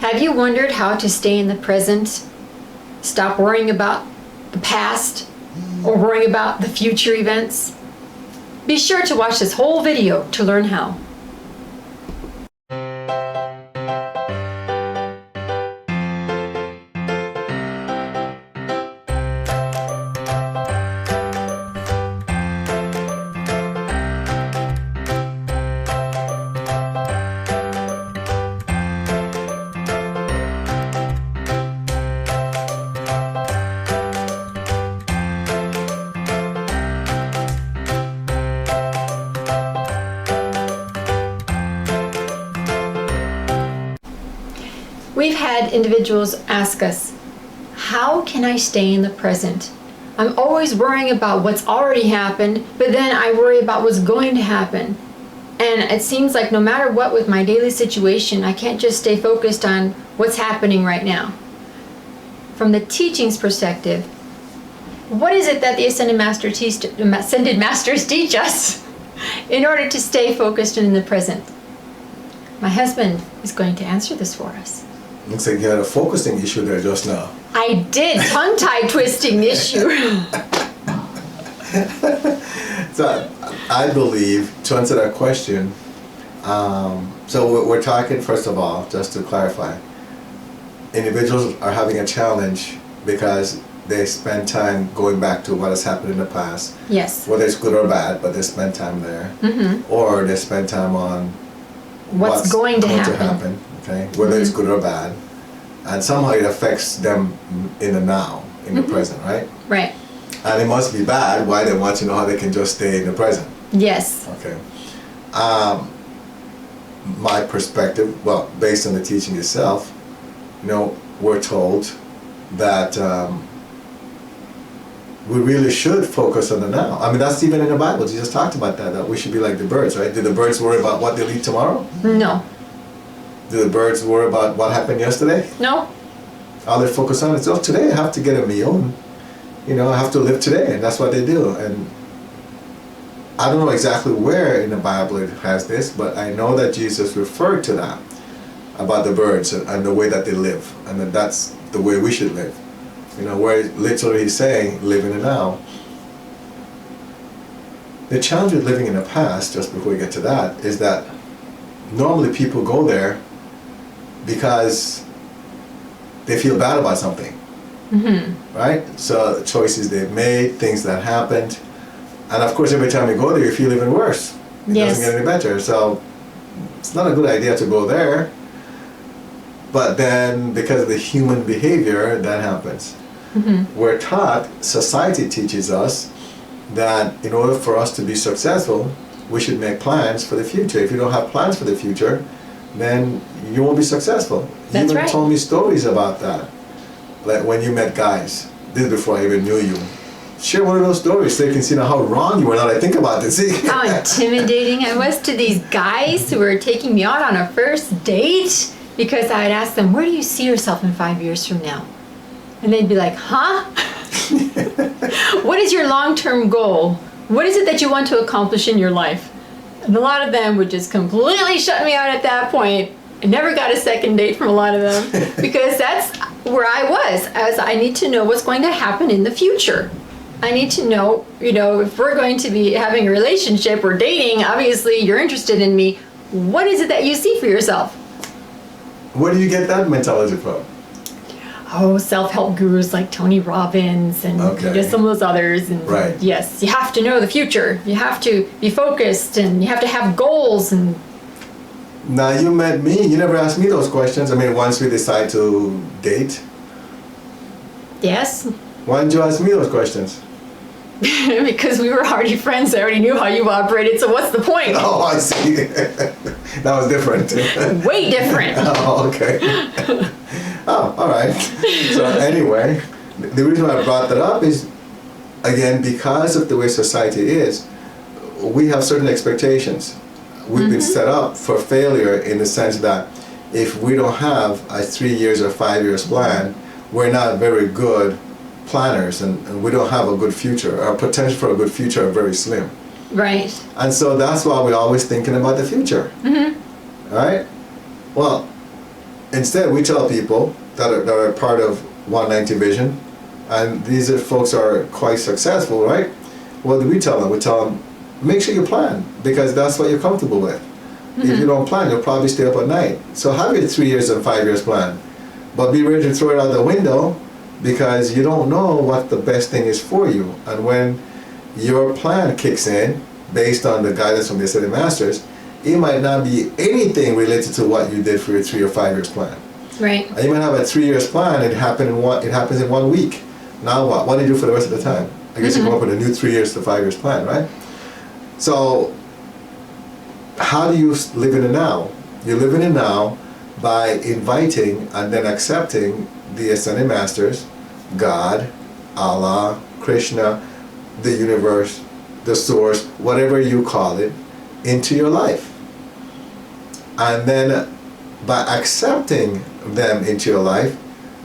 Have you wondered how to stay in the present? Stop worrying about the past or worrying about the future events? Be sure to watch this whole video to learn how. We've had individuals ask us, how can I stay in the present? I'm always worrying about what's already happened, but then I worry about what's going to happen. And it seems like no matter what with my daily situation, I can't just stay focused on what's happening right now. From the teaching's perspective, what is it that the Ascended Masters teach us in order to stay focused in the present? My husband is going to answer this for us. Looks like you had a focusing issue there just now. I did, tongue-tie twisting issue. So I believe, to answer that question, so we're talking, first of all, just to clarify, individuals are having a challenge because they spend time going back to what has happened in the past. Yes. Whether it's good or bad, but they spend time there. Mm-hmm. Or they spend time on what's going to happen. Okay, whether it's good or bad, and somehow it affects them in the now, in the present, right? Right. And it must be bad. Why they want to know how they can just stay in the present. Yes. Okay. My perspective, well, based on the teaching itself, we're told that we really should focus on the now. I mean, that's even in the Bible. Jesus talked about that we should be like the birds, right? Do the birds worry about what they'll eat tomorrow? No. Do the birds worry about what happened yesterday? No. All they focus on is, oh, today I have to get a meal, and, I have to live today, and that's what they do. And I don't know exactly where in the Bible it has this, but I know that Jesus referred to that, about the birds and the way that they live, and that that's the way we should live. Where literally he's saying, live in the now. The challenge with living in the past, just before we get to that, is that normally people go there because they feel bad about something, right? So the choices they've made, things that happened, and of course every time you go there you feel even worse. It doesn't get any better. So it's not a good idea to go there, but then because of the human behavior, that happens. We're taught, society teaches us that in order for us to be successful, we should make plans for the future. If you don't have plans for the future, then you won't be successful. That's You even right. told me stories about that. Like when you met guys, this is before I even knew you. Share one of those stories so you can see how wrong you were now that I think about this. See? How intimidating I was to these guys who were taking me out on a first date because I had asked them, where do you see yourself in 5 years from now? And they'd be like, huh? What is your long-term goal? What is it that you want to accomplish in your life? And a lot of them would just completely shut me out at that point. I never got a second date from a lot of them because that's where I was. I need to know what's going to happen in the future. I need to know, if we're going to be having a relationship or dating, obviously you're interested in me. What is it that you see for yourself? Where do you get that mentality from? Oh, self-help gurus like Tony Robbins and just some of those others. And right. Yes, you have to know the future. You have to be focused and you have to have goals. And now you met me. You never asked me those questions. I mean, once we decide to date. Yes. Why didn't you ask me those questions? Because we were already friends. I already knew how you operated. So what's the point? Oh, I see. That was different. Way different. Oh, okay. Oh, all right. So anyway, the reason why I brought that up is, again, because of the way society is, we have certain expectations. We've been set up for failure in the sense that if we don't have a 3 years or 5 years plan, we're not very good planners and we don't have a good future. Our potential for a good future are very slim. Right. And so that's why we're always thinking about the future. Right? Well, instead, we tell people that are part of 190 Vision, and these are folks are quite successful, right? What do we tell them? We tell them, make sure you plan, because that's what you're comfortable with. Mm-hmm. If you don't plan, you'll probably stay up at night. So have your 3 years and 5 years plan, but be ready to throw it out the window, because you don't know what the best thing is for you. And when your plan kicks in, based on the guidance from the Ascended Masters, it might not be anything related to what you did for your 3 or 5 years plan. Right. And you might have a 3 years plan, it happens in 1 week. Now what? What do you do for the rest of the time? I guess you come up with a new 3 years to 5 years plan, right? So how do you live in the now? You live in the now by inviting and then accepting the Ascended Masters, God, Allah, Krishna, the universe, the source, whatever you call it, into your life. And then by accepting them into your life,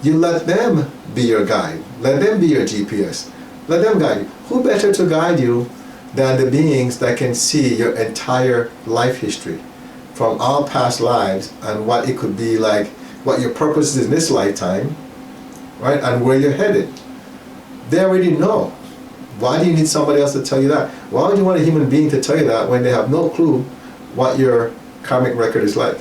you let them be your guide. Let them be your GPS. Let them guide you. Who better to guide you than the beings that can see your entire life history from all past lives and what it could be like, what your purpose is in this lifetime, right? And where you're headed. They already know. Why do you need somebody else to tell you that? Why would you want a human being to tell you that when they have no clue what your karmic record is like?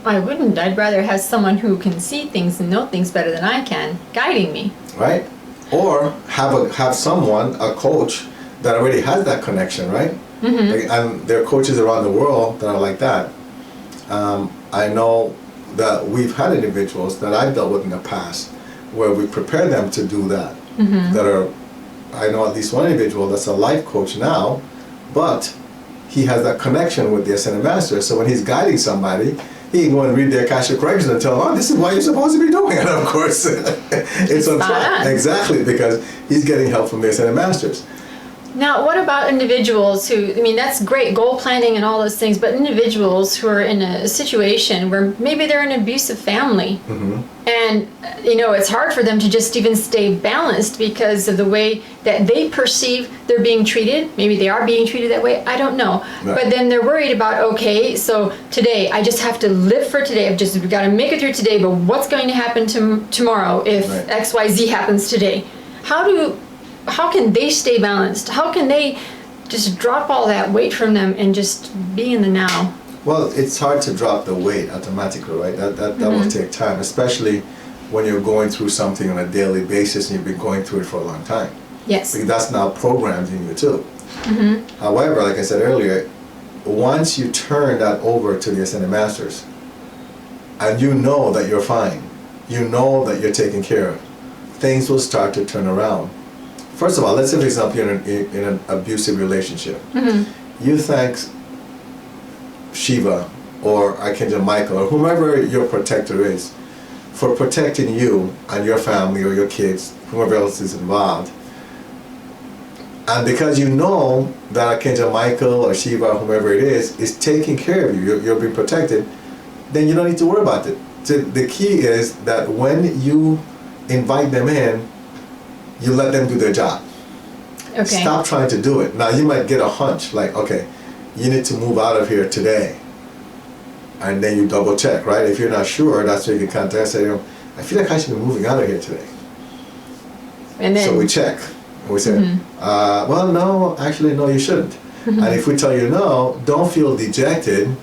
I wouldn't. I'd rather have someone who can see things and know things better than I can, guiding me. Right? Or have someone, a coach, that already has that connection, right? Mm-hmm. Like, and there are coaches around the world that are like that. I know that we've had individuals that I've dealt with in the past where we prepare them to do that. Mm-hmm. I know at least one individual that's a life coach now, but he has that connection with the Ascended Master. So when he's guiding somebody, he can go and read their Akashic Records and tell them, oh, this is what you're supposed to be doing. And of course, it's on track. Exactly, because he's getting help from the Ascended Masters. Now, what about individuals who, I mean, that's great, goal planning and all those things, but individuals who are in a situation where maybe they're in an abusive family, mm-hmm. and, you know, it's hard for them to just even stay balanced because of the way that they perceive they're being treated. Maybe they are being treated that way, I don't know. Right. But then they're worried about, okay, so today, I just have to live for today. We've got to make it through today, but what's going to happen tomorrow if right. XYZ happens today? How can they stay balanced? How can they just drop all that weight from them and just be in the now? Well, it's hard to drop the weight automatically, right? That mm-hmm. will take time, especially when you're going through something on a daily basis and you've been going through it for a long time. Yes. Because that's now programmed in you too. Mm-hmm. However, like I said earlier, once you turn that over to the Ascended Masters and you know that you're fine, you know that you're taken care of, things will start to turn around. First of all, let's say, for example, you're in an abusive relationship. Mm-hmm. You thank Shiva or Archangel Michael or whomever your protector is for protecting you and your family or your kids, whoever else is involved. And because you know that Archangel Michael or Shiva or whomever it is taking care of you, you're being protected, then you don't need to worry about it. So the key is that when you invite them in, you let them do their job. Okay. Stop trying to do it. Now you might get a hunch like, okay, you need to move out of here today. And then you double check, right? If you're not sure, that's where you can contact and say, I feel like I should be moving out of here today. And then, so we check. And we say, mm-hmm. Well, no, actually, no, you shouldn't. Mm-hmm. And if we tell you no, don't feel dejected.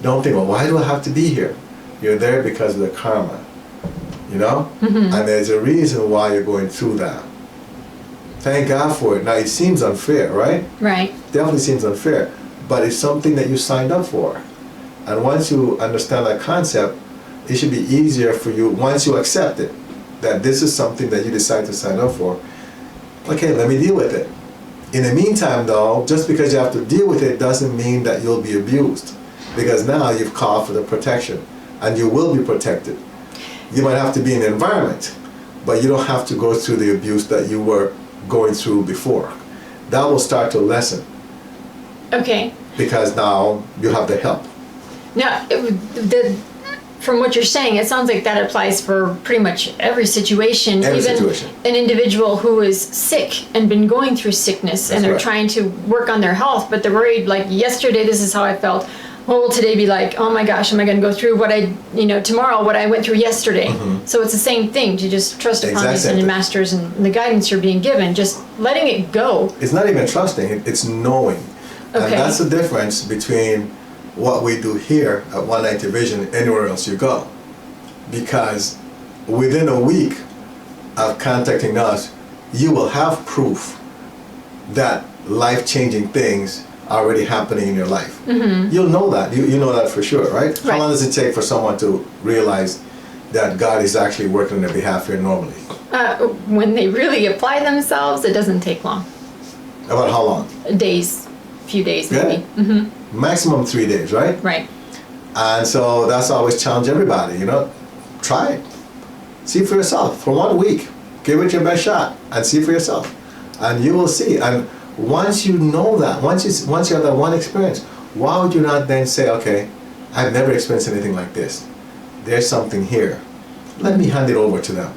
Don't think, well, why do I have to be here? You're there because of the karma, you know? Mm-hmm. And there's a reason why you're going through that. Thank God for it. Now, it seems unfair, right? Right. Definitely seems unfair. But it's something that you signed up for. And once you understand that concept, it should be easier for you, once you accept it, that this is something that you decide to sign up for. Okay, let me deal with it. In the meantime, though, just because you have to deal with it doesn't mean that you'll be abused. Because now you've called for the protection. And you will be protected. You might have to be in the environment, but you don't have to go through the abuse that you were going through before. That will start to lessen. Okay. Because now you have the help. Now, from what you're saying, it sounds like that applies for pretty much every situation. Every even situation. An individual who is sick and been going through sickness. That's and they're right. trying to work on their health, but they're worried, like, yesterday this is how I felt. what will today be like? Oh my gosh, am I going to go through tomorrow, what I went through yesterday? So it's the same thing, to just trust upon the ascended masters and the guidance you're being given, just letting it go. It's not even trusting, it's knowing. Okay. And that's the difference between what we do here at One Night Division and anywhere else you go. Because within a week of contacting us, you will have proof that life-changing things are already happening in your life. You'll know that. You know that for sure, right? How long does it take for someone to realize that God is actually working on their behalf here normally? When they really apply themselves, it doesn't take long. About how long? Days. Few days maybe. Maximum 3 days, right? Right. And so that's always challenge everybody, try it. See for yourself for 1 week. Give it your best shot and see for yourself. And you will see. And once you know that, once you have that one experience, why would you not then say, okay, I've never experienced anything like this. There's something here. Let me hand it over to them.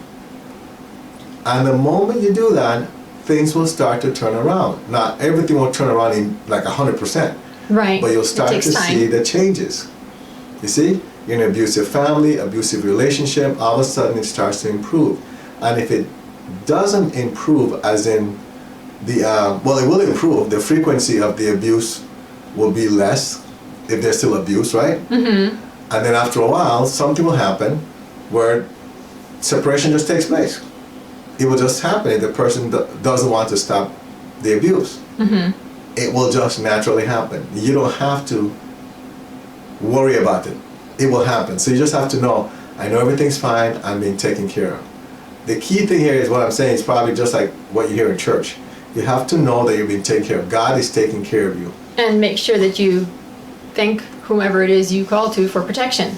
And the moment you do that, things will start to turn around. Not everything will turn around in like 100%. Right. But you'll start to see the changes. You see? You're in an abusive family, abusive relationship, all of a sudden it starts to improve. And if it doesn't improve, as in it will improve. The frequency of the abuse will be less if there's still abuse, right? And then after a while, something will happen where separation just takes place. It will just happen if the person doesn't want to stop the abuse. It will just naturally happen. You don't have to worry about it. It will happen. So you just have to know, I know everything's fine, I'm being taken care of. The key thing here is what I'm saying is probably just like what you hear in church. You have to know that you're being taken care of. God is taking care of you. And make sure that you thank whomever it is you call to for protection.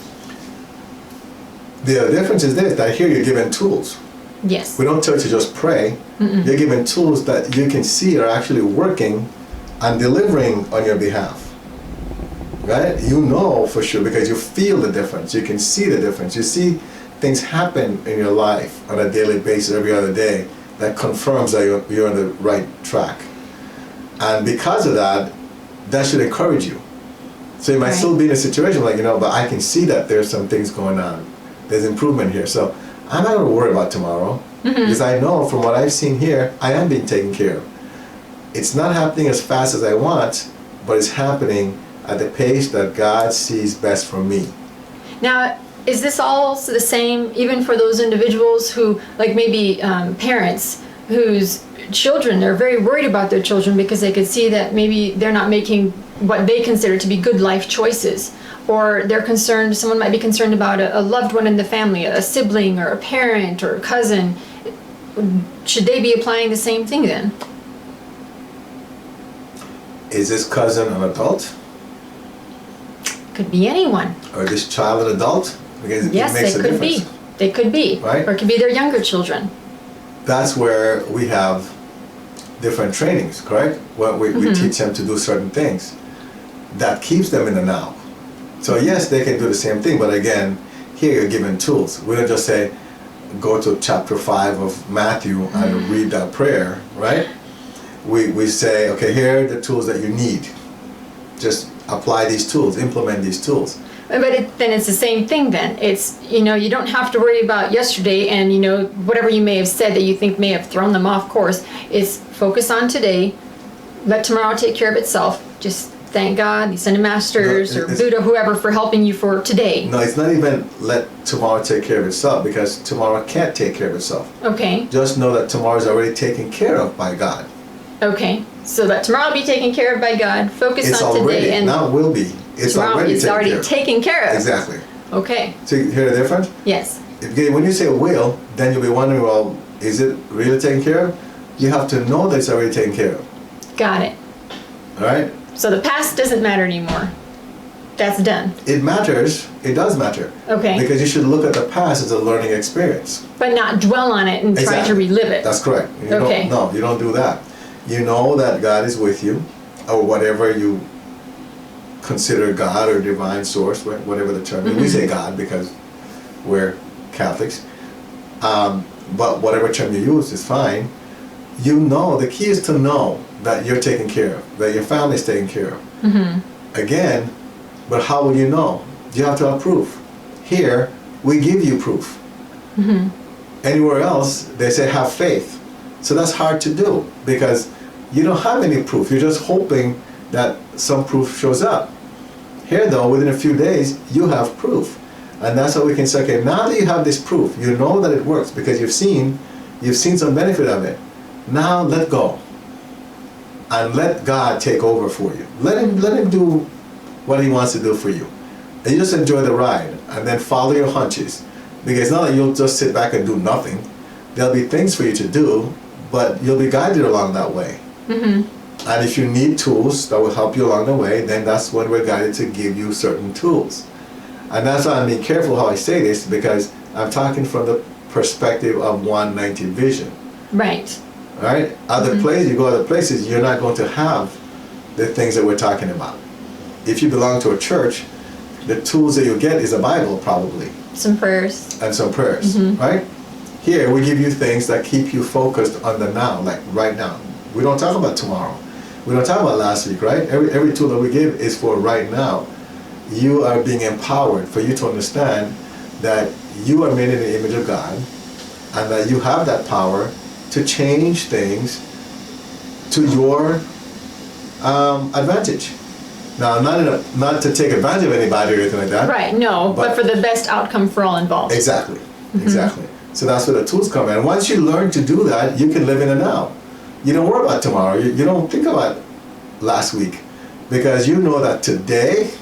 The difference is this, that here you're given tools. Yes. We don't tell you to just pray. You're given tools that you can see are actually working and delivering on your behalf. Right? You know for sure because you feel the difference. You can see the difference. You see things happen in your life on a daily basis every other day that confirms that you're on the right track. And because of that, that should encourage you. So you might still be in a situation like, but I can see that there's some things going on. There's improvement here. So I'm not going to worry about tomorrow because I know from what I've seen here, I am being taken care of. It's not happening as fast as I want, but it's happening at the pace that God sees best for me. Now, is this also the same even for those individuals who, like maybe parents whose children, they're very worried about their children because they could see that maybe they're not making what they consider to be good life choices, or they're concerned, someone might be concerned about a loved one in the family, a sibling or a parent or a cousin. Should they be applying the same thing then? Is this cousin an adult? Could be anyone. Or this child an adult? Because yes, it makes they a could difference. be. They could be. Right? Or it could be their younger children. That's where we have different trainings, correct? Where we teach them to do certain things that keeps them in the now. So yes, they can do the same thing, but again, here you're given tools. We don't just say, go to chapter 5 of Matthew and read that prayer, right? We say, okay, here are the tools that you need. Just apply these tools, implement these tools. But then it's the same thing then. It's, you don't have to worry about yesterday and, whatever you may have said that you think may have thrown them off course. It's focus on today, let tomorrow take care of itself. Just thank God, the Ascended Masters or Buddha, whoever, for helping you for today. No, it's not even let tomorrow take care of itself because tomorrow can't take care of itself. Okay. Just know that tomorrow is already taken care of by God. Okay. So let tomorrow be taken care of by God. Focus It's on already, today. And not will be. It's already taken care of. Exactly. Okay. So you hear the difference? Yes. When you say will, then you'll be wondering, well, is it really taken care of? You have to know that it's already taken care of. Got it. All right? So the past doesn't matter anymore. That's done. It matters. It does matter. Okay. Because you should look at the past as a learning experience. But not dwell on it and try to relive it. That's correct. You Okay. You don't do that. You know that God is with you, or whatever you consider God or divine source, whatever the term is. We say God because we're Catholics. But whatever term you use is fine. The key is to know that you're taken care of, that your family is taken care of. Again, But how will you know? You have to have proof. Here, we give you proof. Anywhere else, they say have faith. So that's hard to do because you don't have any proof. You're just hoping that some proof shows up. Here though, within a few days, you have proof. And that's how we can say, okay, now that you have this proof, you know that it works because you've seen some benefit of it. Now let go. And let God take over for you. Let him do what he wants to do for you. And you just enjoy the ride and then follow your hunches. Because it's not like you'll just sit back and do nothing. There'll be things for you to do, but you'll be guided along that way. And if you need tools that will help you along the way, then that's when we're guided to give you certain tools. And that's why I'm being careful how I say this, because I'm talking from the perspective of 190 vision. Right. Right? Other places, you go other places, you're not going to have the things that we're talking about. If you belong to a church, the tools that you get is a Bible probably. Some prayers. And some prayers, right? Here, we give you things that keep you focused on the now, like right now. We don't talk about tomorrow. We don't talk about last week, right? Every tool that we give is for right now. You are being empowered for you to understand that you are made in the image of God and that you have that power to change things to your advantage. Now, not to take advantage of anybody or anything like that. Right, no, but for the best outcome for all involved. Exactly, exactly. So that's where the tools come in. And once you learn to do that, you can live in the now. You don't worry about tomorrow. You don't think about last week. Because you know that today,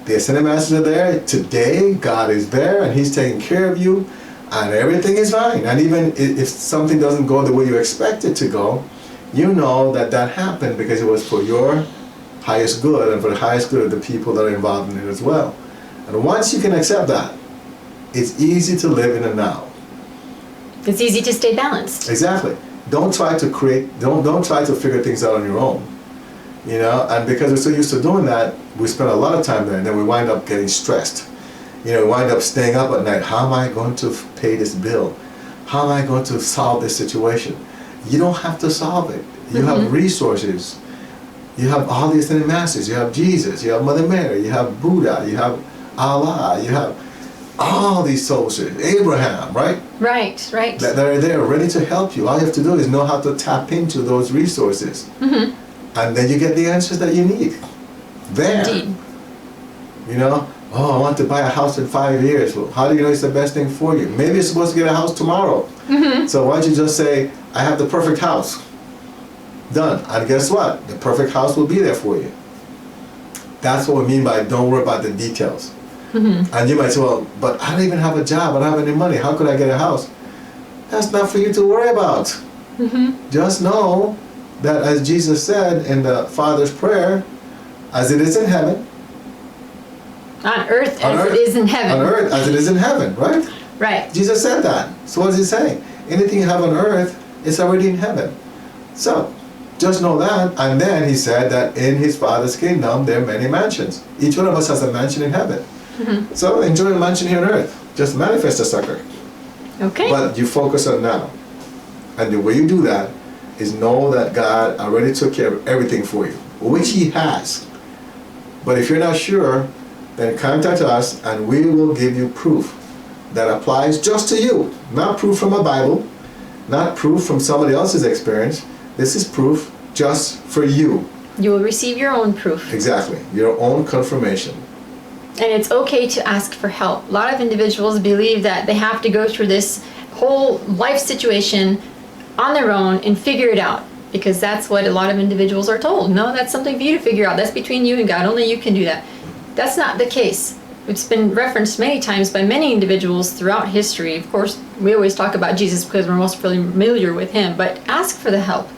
the ascended masters are there. Today, God is there and he's taking care of you. And everything is fine. And even if something doesn't go the way you expect it to go, you know that that happened because it was for your highest good and for the highest good of the people that are involved in it as well. And once you can accept that, it's easy to live in the now. It's easy to stay balanced. Exactly. Don't try to don't try to figure things out on your own. You know, and because we're so used to doing that, we spend a lot of time there and then we wind up getting stressed. You know, we wind up staying up at night. How am I going to pay this bill? How am I going to solve this situation? You don't have to solve it. You have resources. You have all these ascended masters. You have Jesus. You have Mother Mary. You have Buddha. You have Allah. You have all these soldiers. Abraham, right? Right, right. That are there ready to help you. All you have to do is know how to tap into those resources. And then you get the answers that you need. There. Indeed. You know? Oh, I want to buy a house in 5 years. Well, how do you know it's the best thing for you? Maybe you're supposed to get a house tomorrow. So why don't you just say, I have the perfect house. Done. And guess what? The perfect house will be there for you. That's what we mean by don't worry about the details. And you might say, well, but I don't even have a job. I don't have any money. How could I get a house? That's not for you to worry about. Just know that as Jesus said in the Father's prayer, as it is in heaven, on earth as it is in heaven. On earth as it is in heaven, right? Right. Jesus said that. So what is he saying? Anything you have on earth is already in heaven. So, just know that. And then he said that in his Father's kingdom there are many mansions. Each one of us has a mansion in heaven. So enjoy a mansion here on earth. Just manifest a sucker. Okay. But you focus on now. And the way you do that is know that God already took care of everything for you, which he has. But if you're not sure, then contact us and we will give you proof that applies just to you. Not proof from a Bible, not proof from somebody else's experience. This is proof just for you. You will receive your own proof. Exactly, your own confirmation. And it's okay to ask for help. A lot of individuals believe that they have to go through this whole life situation on their own and figure it out, because that's what a lot of individuals are told. No, that's something for you to figure out. That's between you and God. Only you can do that. That's not the case. It's been referenced many times by many individuals throughout history. Of course, we always talk about Jesus because we're most familiar with him, but ask for the help.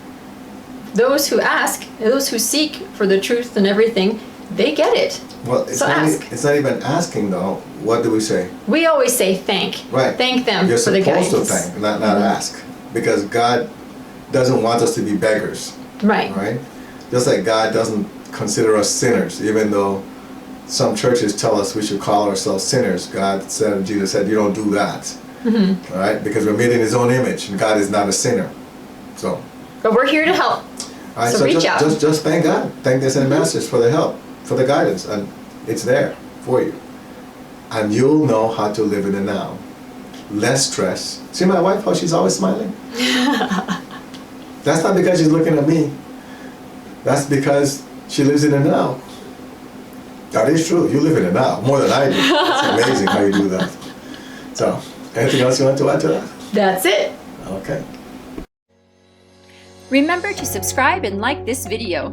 Those who ask, those who seek for the truth and everything, they get it. Well, it's, so ask. It's not even asking though. What do we say? We always say thank. Right. Thank them You're for the guidance. supposed to thank, not ask. Because God doesn't want us to be beggars. Right. Right? Just like God doesn't consider us sinners, even though some churches tell us we should call ourselves sinners. God said, Jesus said, you don't do that. All right? Because we're made in his own image, and God is not a sinner. So. But we're here to help. All right, so reach out. Just thank God. Thank the ascended masters for the help, for the guidance, and It's there for you. And you'll know how to live in the now. Less stress. See my wife, how she's always smiling? That's not because she's looking at me. That's because she lives in the now. That is true. You live in the now more than I do. It's amazing how you do that. So, anything else you want to add to that? That's it. Okay. Remember to subscribe and like this video.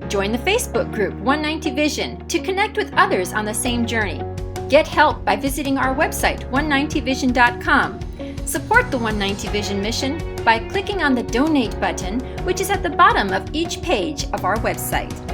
Join the Facebook group 190 Vision to connect with others on the same journey. Get help by visiting our website 190vision.com. Support the 190 Vision mission by clicking on the donate button, which is at the bottom of each page of our website.